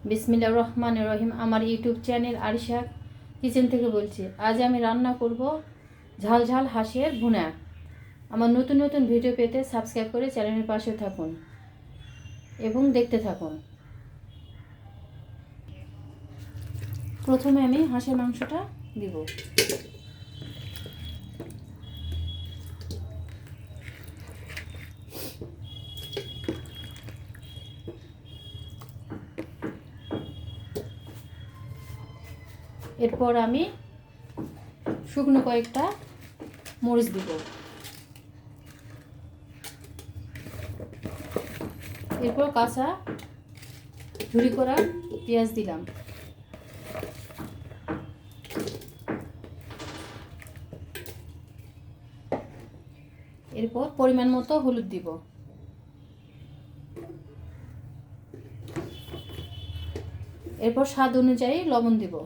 বিসমিল্লাহির রহমানির রহিম। আমার ইউটিউব চ্যানেল আরিশা কিচেন থেকে বলছি। আজ আমি রান্না করব ঝাল ঝাল হাঁসের ভুনা। আমার নতুন নতুন ভিডিও পেতে সাবস্ক্রাইব করে চ্যানেলের পাশে থাকুন এবং দেখতে থাকুন। প্রথমে আমি হাঁসের মাংসটা দিব। এরপর আমি শুকনো কয়েকটা মরিচ দিব। এরপর কাঁচা ঝুরি করা পেঁয়াজ দিলাম। এরপর পরিমাণ মতো হলুদ দিব। এরপর স্বাদ অনুযায়ী লবণ দিব।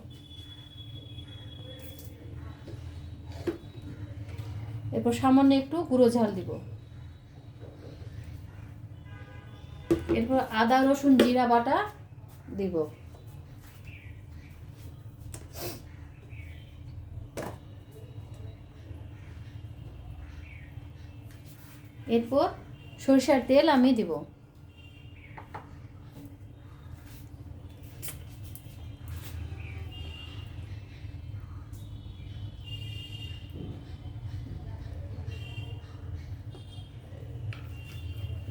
এরপর সামান্য একটু গুঁড়ো ঝাল দিব। এরপর আদা রসুন জিরা বাটা দিব। এরপর সরিষার তেল আমি দিব।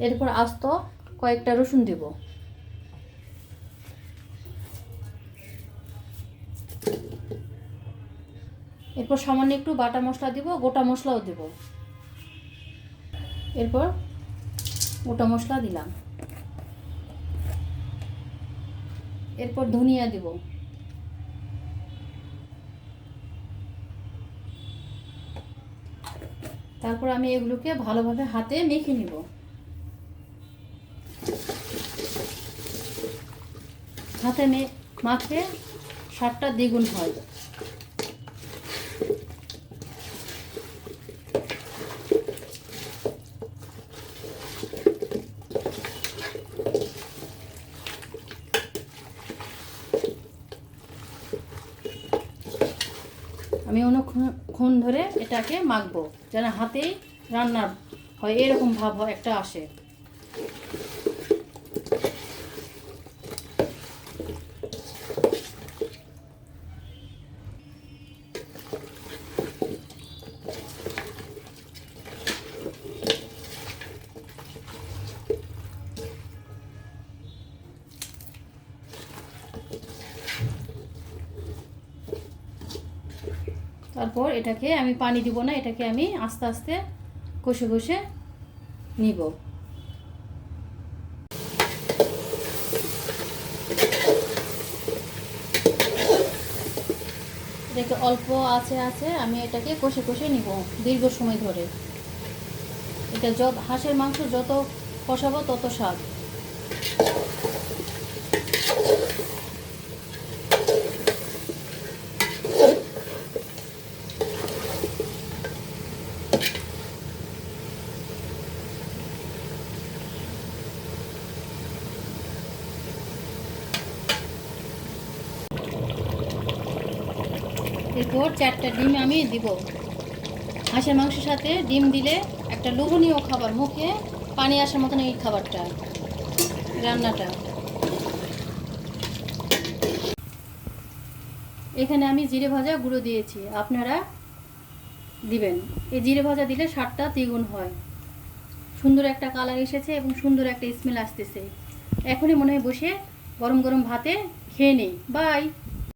এরপর আস্ত কয়েকটা রসুন দিব। এরপর সামান্য একটু বাটা মশলা দিব, গোটা মশলাও দিব। এরপর গোটা মশলা দিলাম। এরপর ধনিয়া দিব। তারপর আমি এগুলোকে ভালোভাবে হাতে মেখে নিব। হাতে মাখলে স্বাদটা দ্বিগুণ হয়। আমি অনেকক্ষণ ধরে এটাকে মাখবো যেন হাতেই রান্নার হয় এরকম ভাব একটা আসে। তারপর এটাকে আমি পানি দিব না, এটাকে আমি আস্তে আস্তে কষে কষে নিব। এটাকে অল্প আছে আমি এটাকে কষে কষে নিব দীর্ঘ সময় ধরে। এটা হাঁসের মাংস যত কষাবো তত স্বাদ। এরপর 4টা ডিম আমি দিব। হাঁসের মাংসের সাথে ডিম দিলে একটা লোভনীয় খাবার, মুখে পানি আসার মতন এই খাবারটা, রান্নাটা। এখানে আমি জিরে ভাজা গুঁড়ো দিয়েছি, আপনারা দিবেন। এই জিরে ভাজা দিলে স্বাদটা দ্বিগুণ হয়। সুন্দর একটা কালার এসেছে এবং সুন্দর একটা স্মেল আসতেছে। এখনই মনে হয় বসে গরম গরম ভাতে খেয়ে নেই। বাই।